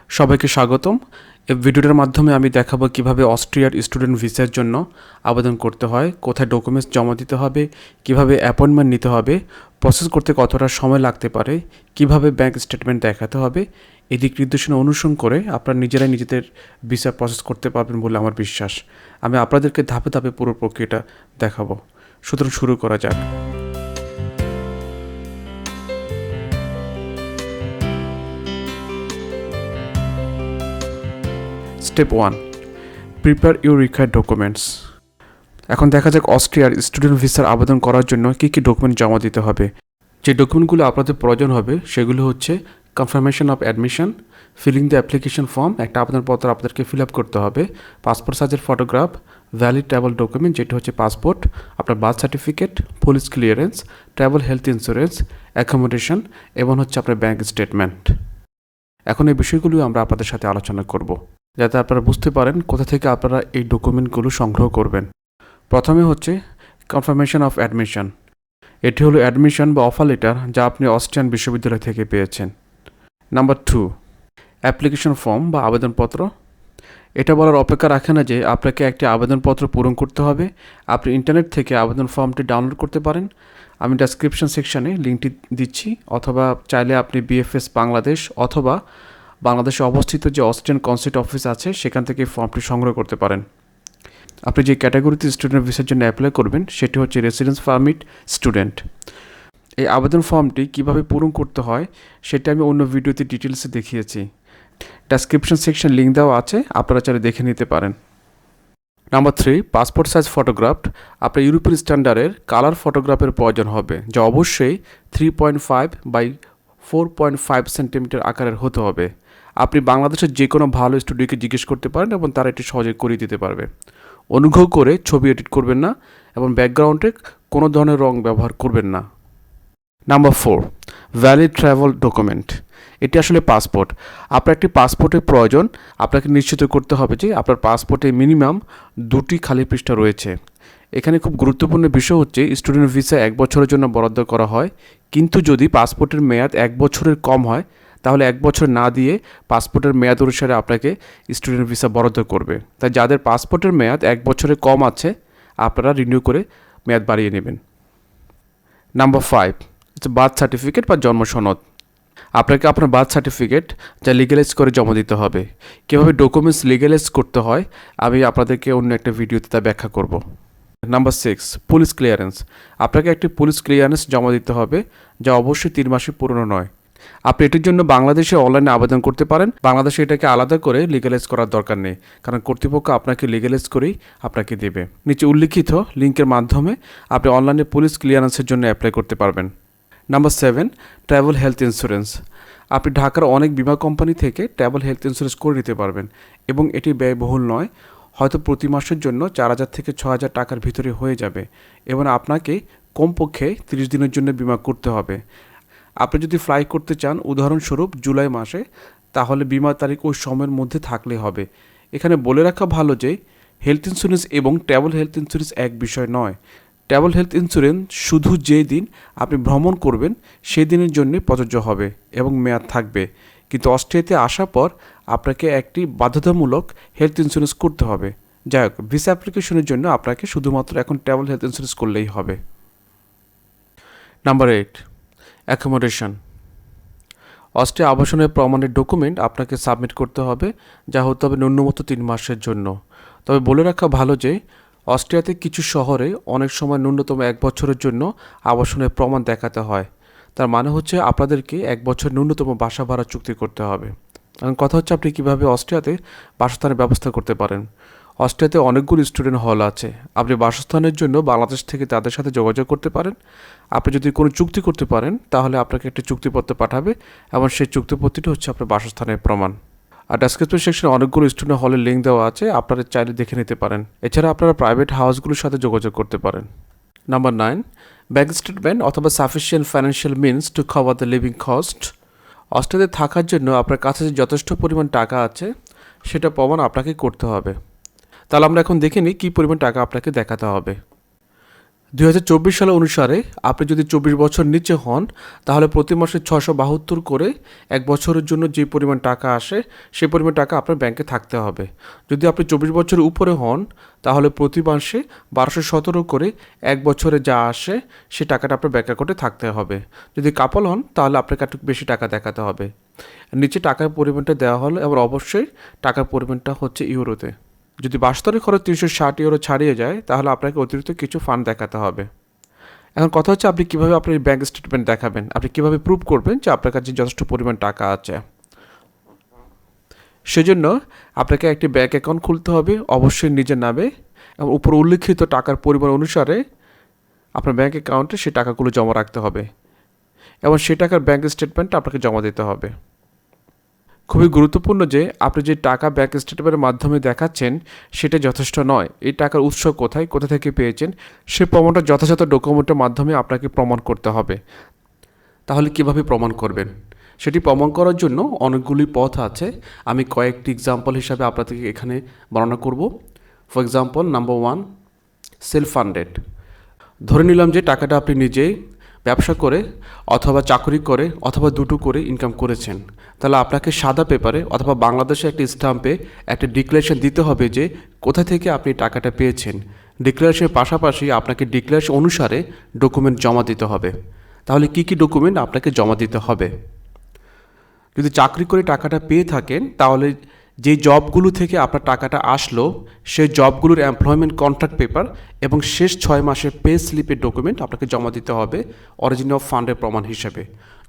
সবাইকে স্বাগতম। এই ভিডিওটার মাধ্যমে আমি দেখাবো কিভাবে অস্ট্রিয়ার স্টুডেন্ট ভিসার জন্য আবেদন করতে হয়, কোথায় ডকুমেন্টস জমা দিতে হবে, কিভাবে অ্যাপয়েন্টমেন্ট নিতে হবে, প্রসেস করতে কতটা সময় লাগতে পারে, কিভাবে ব্যাংক স্টেটমেন্ট দেখাতে হবে। এই দিক নির্দেশনা অনুসরণ করে আপনারা নিজেরাই নিজেদের ভিসা প্রসেস করতে পারবেন বলে আমার বিশ্বাস। আমি আপনাদেরকে ধাপে ধাপে পুরো প্রক্রিয়াটা দেখাবো। সুতরাং শুরু করা যাক। Step 1, prepare your required documents. এখন দেখা যাক অস্ট্রিয়ার স্টুডেন্ট ভিসার আবেদন করার জন্য কী কী ডকুমেন্ট জমা দিতে হবে। যে ডকুমেন্টগুলো আপনাদের প্রয়োজন হবে সেগুলো হচ্ছে confirmation of admission, filling the application form, একটা আবেদনপত্র আপনাদেরকে ফিল আপ করতে হবে, পাসপোর্ট সাইজের ফটোগ্রাফ, ভ্যালিড ট্রাভেল ডকুমেন্ট যেটা হচ্ছে পাসপোর্ট, আপনার birth certificate, police clearance, travel health insurance, accommodation এবং হচ্ছে আপনার ব্যাঙ্ক স্টেটমেন্ট। এখন এই বিষয়গুলো আমরা আপনাদের সাথে আলোচনা করব, যাতে আপনারা বুঝতে পারেন কোথা থেকে আপনারা এই ডকুমেন্টগুলো সংগ্রহ করবেন। প্রথমে হচ্ছে কনফার্মেশন অফ অ্যাডমিশন। এটি হলো অ্যাডমিশন বা অফার লেটার যা আপনি অস্ট্রিয়ান বিশ্ববিদ্যালয় থেকে পেয়েছেন। নাম্বার 2, অ্যাপ্লিকেশন ফর্ম বা আবেদনপত্র। এটা বলার অপেক্ষা রাখে না যে আপনাকে একটি আবেদনপত্র পূরণ করতে হবে। আপনি ইন্টারনেট থেকে আবেদন ফর্মটি ডাউনলোড করতে পারেন। আমি ডেসক্রিপশন সেকশানে লিঙ্কটি দিচ্ছি, অথবা চাইলে আপনি বিএফএস বাংলাদেশ অথবা বাংলাদেশে অবস্থিত যে অস্ট্রিয়ান কনসুলেট অফিস আছে সেখান থেকে ফর্মটি সংগ্রহ করতে পারেন। আপনি যে ক্যাটাগরিতে স্টুডেন্ট ভিসার জন্য অ্যাপ্লাই করবেন সেটি হচ্ছে রেসিডেন্স পারমিট স্টুডেন্ট। এই আবেদন ফর্মটি কিভাবে পূরণ করতে হয় সেটা আমি অন্য ভিডিওতে ডিটেলসে দেখিয়েছি। ডেসক্রিপশন সেকশন লিঙ্ক দেওয়া আছে, আপনারা চাইলে দেখে নিতে পারেন। Number 3, passport size photograph. আপনার ইউরোপিয়ান স্ট্যান্ডার্ডের কালার ফটোগ্রাফের প্রয়োজন হবে, যা অবশ্যই 3.5 বাই 4.5 সেন্টিমিটার আকারের হতে হবে। আপনি বাংলাদেশের যে কোনো ভালো স্টুডিওকে জিজ্ঞেস করতে পারেন এবং তারা এটি সহজে করিয়ে দিতে পারবে। অনুগ্রহ করে ছবি এডিট করবেন না এবং ব্যাকগ্রাউন্ডে কোনো ধরনের রং ব্যবহার করবেন না। Number 4, valid travel document. এটি আসলে পাসপোর্ট। আপনার একটি পাসপোর্টের প্রয়োজন। আপনাকে নিশ্চিত করতে হবে যে আপনার পাসপোর্টে মিনিমাম 2টি খালি পৃষ্ঠা রয়েছে। এখানে খুব গুরুত্বপূর্ণ বিষয় হচ্ছে স্টুডেন্ট ভিসা 1 বছরের জন্য বরাদ্দ করা হয়, কিন্তু যদি পাসপোর্টের মেয়াদ 1 বছরের কম হয় তাহলে 1 বছর না দিয়ে পাসপোর্টের মেয়াদ অনুসারে আপনাকে স্টুডেন্ট ভিসা বরাদ্দ করবে। তাই যাদের পাসপোর্টের মেয়াদ 1 বছরের কম আছে আপনারা রিনিউ করে মেয়াদ বাড়িয়ে নেবেন। নাম্বার 5, বার্থ সার্টিফিকেট বা জন্ম সনদ। আপনাকে আপনার বার্থ সার্টিফিকেট যা লিগ্যালাইজ করে জমা দিতে হবে। কীভাবে ডকুমেন্টস লিগ্যালাইজ করতে হয় আমি আপনাদেরকে অন্য একটা ভিডিওতে তা ব্যাখ্যা করব। Number 6, police clearance. আপনাকে একটি পুলিশ ক্লিয়ারেন্স জমা দিতে হবে, যা অবশ্যই 3 মাসের পুরনো নয়। আপনি এটির জন্য বাংলাদেশে অনলাইনে আবেদন করতে পারেন। বাংলাদেশে এটাকে আলাদা করে লিগ্যালাইজ করার দরকার নেই, কারণ কর্তৃপক্ষ আপনাকে লিগ্যালাইজ করেই আপনাকে দেবে। নিচে উল্লিখিত লিঙ্কের মাধ্যমে আপনি অনলাইনে পুলিশ ক্লিয়ারেন্সের জন্য অ্যাপ্লাই করতে পারবেন। Number 7, travel health insurance. আপনি ঢাকার অনেক বিমা কোম্পানি থেকে ট্রাভেল হেলথ ইন্স্যুরেন্স করে নিতে পারবেন এবং এটি ব্যয়বহুল নয়। হয়তো প্রতি মাসের জন্য 4,000 থেকে 6,000 টাকার ভিতরে হয়ে যাবে এবং আপনাকে কমপক্ষে 30 দিনের জন্য বিমা করতে হবে। আপনি যদি ফ্লাই করতে চান উদাহরণস্বরূপ জুলাই মাসে, তাহলে বিমা তারিখ ওই সময়ের মধ্যে থাকলে হবে। এখানে বলে রাখা ভালো যে হেলথ ইন্স্যুরেন্স এবং ট্রাভেল হেলথ ইন্স্যুরেন্স এক বিষয় নয়। ট্রাভেল হেলথ ইন্স্যুরেন্স শুধু যেই দিন আপনি ভ্রমণ করবেন সেই দিনের জন্য প্রযোজ্য হবে এবং মেয়াদ থাকবে, কিন্তু অস্ট্রিয়াতে আসার পর আপনাকে একটি বাধ্যতামূলক হেলথ ইন্স্যুরেন্স করতে হবে। যাই হোক, ভিসা অ্যাপ্লিকেশনের জন্য আপনাকে শুধুমাত্র এখন ট্রাভেল হেলথ ইন্স্যুরেন্স করলেই হবে। Number 8, accommodation. অস্ট্রিয়া আবাসনের প্রমাণের ডকুমেন্ট আপনাকে সাবমিট করতে হবে, যা হতে হবে ন্যূনতম 3 মাসের জন্য। তবে বলে রাখা ভালো যে অস্ট্রিয়াতে কিছু শহরে অনেক সময় ন্যূনতম 1 বছরের জন্য আবাসনের প্রমাণ দেখাতে হয়। তার মানে হচ্ছে আপনাদেরকে 1 বছর ন্যূনতম বাসা ভাড়া চুক্তি করতে হবে। এখন কথা হচ্ছে আপনি কীভাবে অস্ট্রিয়াতে বাসস্থানের ব্যবস্থা করতে পারেন। অস্ট্রিয়াতে অনেকগুলো স্টুডেন্ট হল আছে। আপনি বাসস্থানের জন্য বাংলাদেশ থেকে তাদের সাথে যোগাযোগ করতে পারেন। আপনি যদি কোনো চুক্তি করতে পারেন তাহলে আপনাকে একটা চুক্তিপত্র পাঠাবে এবং সেই চুক্তিপত্রটি হচ্ছে আপনার বাসস্থানের প্রমাণ। আর ডেসক্রিপশন সেকশনে অনেকগুলো স্টুডেন্ট হলের লিঙ্ক দেওয়া আছে, আপনারা চাইলে দেখে নিতে পারেন। এছাড়া আপনারা প্রাইভেট হাউসগুলোর সাথে যোগাযোগ করতে পারেন। নাম্বার 9, ব্যাংক স্টেটমেন্ট অথবা sufficient financial means to cover the living cost. অস্ট্রিয়াতে থাকার জন্য আপনার কাছে যে যথেষ্ট পরিমাণ টাকা আছে সেটা প্রমাণ আপনাকে করতে হবে। তাহলে আমরা এখন দেখে নিই কী পরিমাণ টাকা আপনাকে দেখাতে হবে। 2024 সাল অনুসারে আপনি যদি 24 বছর নিচে হন তাহলে প্রতি মাসে 672 করে এক বছরের জন্য যে পরিমাণ টাকা আসে সেই পরিমাণ টাকা আপনার ব্যাংকে থাকতে হবে। যদি আপনি 24 বছরের উপরে হন তাহলে প্রতি মাসে 1217 করে এক বছরে যা আসে সে টাকাটা আপনার ব্যাংক অ্যাকাউন্টে থাকতে হবে। যদি কাপল হন তাহলে আপনাকে একটু বেশি টাকা দেখাতে হবে। নিচে টাকার পরিমাণটা দেওয়া হলো এবং অবশ্যই টাকার পরিমাণটা হচ্ছে ইউরোতে। যদি বাস্তরিক খরচ 360 ইউরো ছাড়িয়ে যায় তাহলে আপনাকে অতিরিক্ত কিছু ফান্ড দেখাতে হবে। এখন কথা হচ্ছে আপনি কীভাবে আপনার ব্যাঙ্ক স্টেটমেন্ট দেখাবেন, আপনি কীভাবে প্রুভ করবেন যে আপনার কাছে যথেষ্ট পরিমাণ টাকা আছে। সেজন্য আপনাকে একটি ব্যাঙ্ক অ্যাকাউন্ট খুলতে হবে অবশ্যই নিজের নামে এবং উপর উল্লিখিত টাকার পরিমাণ অনুসারে আপনার ব্যাঙ্ক অ্যাকাউন্টে সেই টাকাগুলো জমা রাখতে হবে এবং সেই টাকার ব্যাঙ্ক স্টেটমেন্ট আপনাকে জমা দিতে হবে। খুবই গুরুত্বপূর্ণ যে আপনি যে টাকা ব্যাঙ্ক স্টেটমেন্টের মাধ্যমে দেখাচ্ছেন সেটা যথেষ্ট নয়। এই টাকার উৎস কোথায়, কোথা থেকে পেয়েছেন সে প্রমাণটা যথাযথ ডকুমেন্টের মাধ্যমে আপনাকে প্রমাণ করতে হবে। তাহলে কিভাবে প্রমাণ করবেন? সেটি প্রমাণ করার জন্য অনেকগুলি পথ আছে। আমি কয়েকটি এক্সাম্পল হিসাবে আপনাদেরকে এখানে বর্ণনা করব। For example number 1, self funded. ধরে নিলাম যে টাকাটা আপনি নিজেই ব্যবসা করে অথবা চাকরি করে অথবা দুটো করে ইনকাম করেছেন, তাহলে আপনাকে সাদা পেপারে অথবা বাংলাদেশে একটি স্ট্যাম্পে একটা ডিক্লারেশন দিতে হবে যে কোথা থেকে আপনি টাকাটা পেয়েছেন। ডিক্লারেশনের পাশাপাশি আপনাকে ডিক্লারেশন অনুসারে ডকুমেন্ট জমা দিতে হবে। তাহলে কি কি ডকুমেন্ট আপনাকে জমা দিতে হবে? যদি চাকরি করে টাকাটা পেয়ে থাকেন তাহলে যে জবগুলো থেকে আপনার টাকাটা আসলো সেই জবগুলোর এমপ্লয়মেন্ট কন্ট্রাক্ট পেপার এবং শেষ 6 মাসের পে স্লিপের ডকুমেন্ট আপনাকে জমা দিতে হবে অরিজিন অফ ফান্ডের প্রমাণ হিসেবে।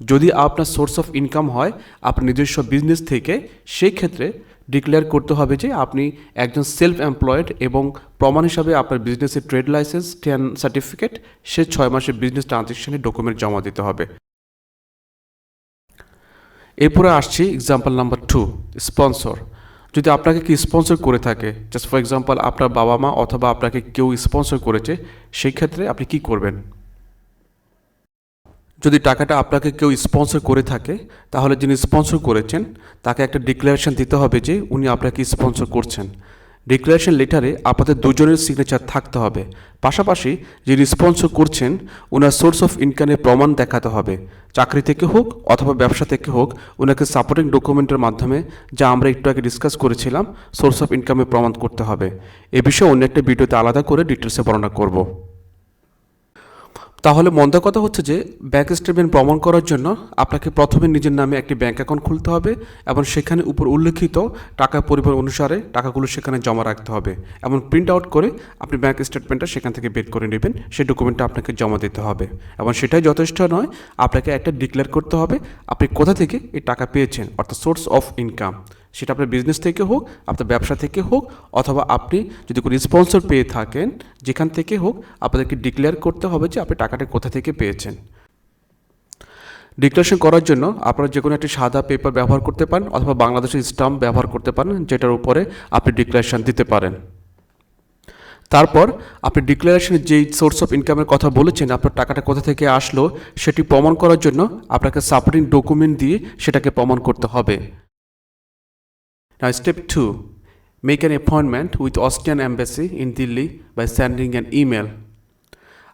যদি আপনার সোর্স অফ ইনকাম হয় আপনার নিজস্ব বিজনেস থেকে, সেই ক্ষেত্রে ডিক্লেয়ার করতে হবে যে আপনি একজন সেলফ এমপ্লয়েড এবং প্রমাণ হিসাবে আপনার বিজনেসের ট্রেড লাইসেন্স, টেন সার্টিফিকেট, শেষ 6 মাসের বিজনেস ট্রানজ্যাকশনের ডকুমেন্ট জমা দিতে হবে। এরপরে আসছি এক্সাম্পল নাম্বার 2, স্পন্সর। যদি আপনাকে কি স্পন্সর করে থাকে, জাস্ট ফর এক্সাম্পল আপনার বাবা মা অথবা আপনাকে কেউ স্পন্সর করেছে, সেই ক্ষেত্রে আপনি কি করবেন? যদি টাকাটা আপনাকে কেউ স্পন্সর করে থাকে তাহলে যিনি স্পন্সর করেছেন তাকে একটা ডিক্লারেশন দিতে হবে যে উনি আপনাকে স্পন্সর করছেন। ডিক্লারেশন লেটারে আপনাদের দুজনের সিগনেচার থাকতে হবে। পাশাপাশি যিনি স্পন্সর করছেন ওনার সোর্স অফ ইনকামের প্রমাণ দেখাতে হবে। চাকরি থেকে হোক অথবা ব্যবসা থেকে হোক, ওনাকে সাপোর্টিং ডকুমেন্টের মাধ্যমে, যা আমরা একটু আগে ডিসকাস করেছিলাম, সোর্স অফ ইনকামের প্রমাণ করতে হবে। এ বিষয়ে অন্য একটা ভিডিওতে আলাদা করে ডিটেলসে বর্ণনা করব। তাহলে মন্দ কথা হচ্ছে যে ব্যাঙ্ক স্টেটমেন্ট প্রমাণ করার জন্য আপনাকে প্রথমে নিজের নামে একটি ব্যাঙ্ক অ্যাকাউন্ট খুলতে হবে এবং সেখানে উপর উল্লেখিত টাকার পরিমাণ অনুসারে টাকাগুলো সেখানে জমা রাখতে হবে এবং প্রিন্ট আউট করে আপনি ব্যাঙ্ক স্টেটমেন্টটা সেখান থেকে বের করে নেবেন। সেই ডকুমেন্টটা আপনাকে জমা দিতে হবে এবং সেটাই যথেষ্ট নয়, আপনাকে একটা ডিক্লেয়ার করতে হবে আপনি কোথা থেকে এই টাকা পেয়েছেন, অর্থাৎ সোর্স অফ ইনকাম। সেটা আপনার বিজনেস থেকে হোক, আপনার ব্যবসা থেকে হোক, অথবা আপনি যদি কোনো স্পন্সর পেয়ে থাকেন, যেখান থেকে হোক আপনাদেরকে ডিক্লেয়ার করতে হবে যে আপনি টাকাটা কোথা থেকে পেয়েছেন। ডিক্লারেশন করার জন্য আপনারা যে কোনো একটি সাদা পেপার ব্যবহার করতে পারেন অথবা বাংলাদেশের স্ট্যাম্প ব্যবহার করতে পারেন, যেটার উপরে আপনি ডিক্লারেশন দিতে পারেন। তারপর আপনি ডিক্লারেশনের যেই সোর্স অফ ইনকামের কথা বলেছেন, আপনার টাকাটা কোথা থেকে আসলো সেটি প্রমাণ করার জন্য আপনাকে সাপোর্টিং ডকুমেন্ট দিয়ে সেটাকে প্রমাণ করতে হবে। Now step 2, make an appointment with Austrian Embassy in Delhi by sending an email.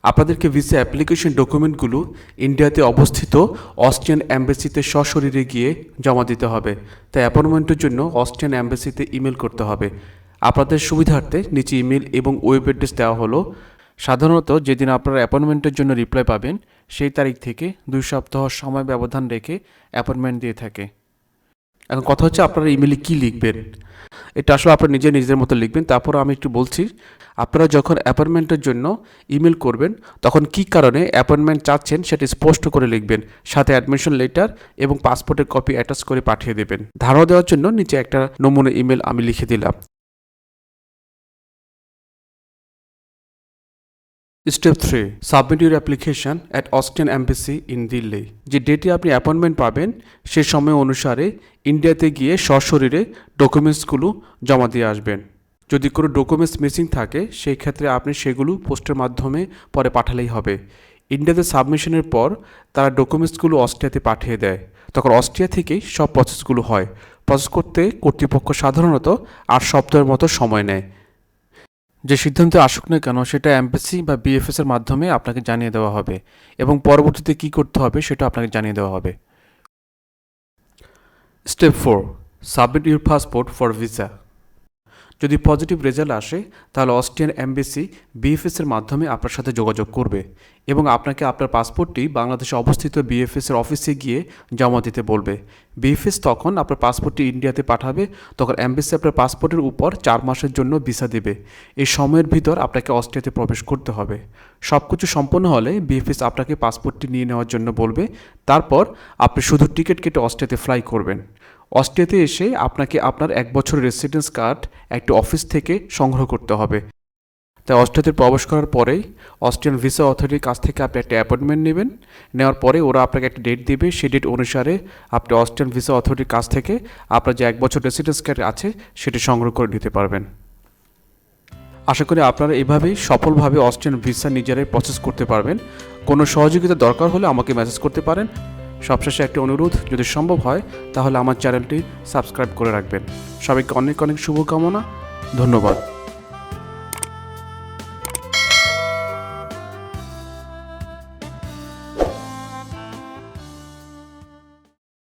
আপনাদেরকে ভিসা অ্যাপ্লিকেশন ডকুমেন্টগুলো ইন্ডিয়াতে অবস্থিত অস্ট্রিয়ান অ্যাম্বাসিতে সশরীরে গিয়ে জমা দিতে হবে। তাই অ্যাপয়েন্টমেন্টের জন্য অস্ট্রিয়ান অ্যাম্বাসিতে ইমেল করতে হবে। আপনাদের সুবিধার্থে নিচে ইমেল এবং ওয়েব অ্যাড্রেস দেওয়া হলো। সাধারণত যেদিন আপনারা অ্যাপয়েন্টমেন্টের জন্য রিপ্লাই পাবেন সেই তারিখ থেকে 2 সপ্তাহ সময় ব্যবধান রেখে অ্যাপয়েন্টমেন্ট দিয়ে থাকে। এখন কথা হচ্ছে আপনারা ইমেলে কী লিখবেন, এটা আসলে আপনারা নিজেদের মতো লিখবেন। তারপর আমি একটু বলছি, আপনারা যখন অ্যাপয়েন্টমেন্টের জন্য ইমেল করবেন তখন কী কারণে অ্যাপয়েন্টমেন্ট চাচ্ছেন সেটা স্পষ্ট করে লিখবেন। সাথে অ্যাডমিশন লেটার এবং পাসপোর্টের কপি অ্যাটাচ করে পাঠিয়ে দেবেন। ধারণা দেওয়ার জন্য নিচে একটা নমুনা ইমেল আমি লিখে দিলাম। Step 3, submit your application at Austrian embassy in Delhi. যে ডেটে আপনি অ্যাপয়েন্টমেন্ট পাবেন সে সময় অনুসারে ইন্ডিয়াতে গিয়ে সশরীরে ডকুমেন্টসগুলো জমা দিয়ে আসবেন। যদি কোনো ডকুমেন্টস মিসিং থাকে সেই ক্ষেত্রে আপনি সেগুলো পোস্টের মাধ্যমে পরে পাঠালেই হবে। ইন্ডিয়াতে সাবমিশনের পর তারা ডকুমেন্টসগুলো অস্ট্রিয়াতে পাঠিয়ে দেয়, তখন অস্ট্রিয়া থেকেই সব প্রসেসগুলো হয়। প্রসেস করতে কর্তৃপক্ষ সাধারণত 8 সপ্তাহের মতো সময় নেয়। যে সিদ্ধান্তে আসুক না কেন সেটা এমবেসি বা বিএফএস এর মাধ্যমে আপনাকে জানিয়ে দেওয়া হবে এবং পরবর্তীতে কী করতে হবে সেটা আপনাকে জানিয়ে দেওয়া হবে। Step 4, submit your passport for visa. যদি পজিটিভ রেজাল্ট আসে তাহলে অস্ট্রিয়ান এমবেসি বিএফএস এর মাধ্যমে আপনার সাথে যোগাযোগ করবে এবং আপনাকে আপনার পাসপোর্টটি বাংলাদেশে অবস্থিত বিএফএস এর অফিসে গিয়ে জমা দিতে বলবে। বিএফএস তখন আপনার পাসপোর্টটি ইন্ডিয়াতে পাঠাবে, তখন এমবেসি আপনার পাসপোর্টের উপর 4 মাসের জন্য ভিসা দেবে। এই সময়ের ভিতর আপনাকে অস্ট্রিয়াতে প্রবেশ করতে হবে। সব কিছু সম্পন্ন হলে বিএফএস আপনাকে পাসপোর্টটি নিয়ে নেওয়ার জন্য বলবে। তারপর আপনি শুধু টিকিট কেটে অস্ট্রিয়াতে ফ্লাই করবেন। অস্ট্রিয়াতে এসে আপনাকে আপনার 1 বছরের রেসিডেন্স কার্ড একটি অফিস থেকে সংগ্রহ করতে হবে। তাই অস্ট্রিয়াতে প্রবেশ করার পরেই অস্ট্রিয়ান ভিসা অথরিটির কাছ থেকে আপনি একটা অ্যাপয়েন্টমেন্ট নেবেন। নেওয়ার পরে ওরা আপনাকে একটা ডেট দেবে, সেই ডেট অনুসারে আপনি অস্ট্রিয়ান ভিসা অথরিটির কাছ থেকে আপনার যে 1 বছর রেসিডেন্স কার্ড আছে সেটি সংগ্রহ করে নিতে পারবেন। আশা করি আপনারা এভাবেই সফলভাবে অস্ট্রিয়ান ভিসা নিজেরাই প্রসেস করতে পারবেন। কোনো সহযোগিতা দরকার হলে আমাকে মেসেজ করতে পারেন। সবশেষে একটি অনুরোধ, যদি সম্ভব হয় তাহলে আমার চ্যানেলটি সাবস্ক্রাইব করে রাখবেন। সবাইকে অনেক অনেক শুভকামনা। ধন্যবাদ।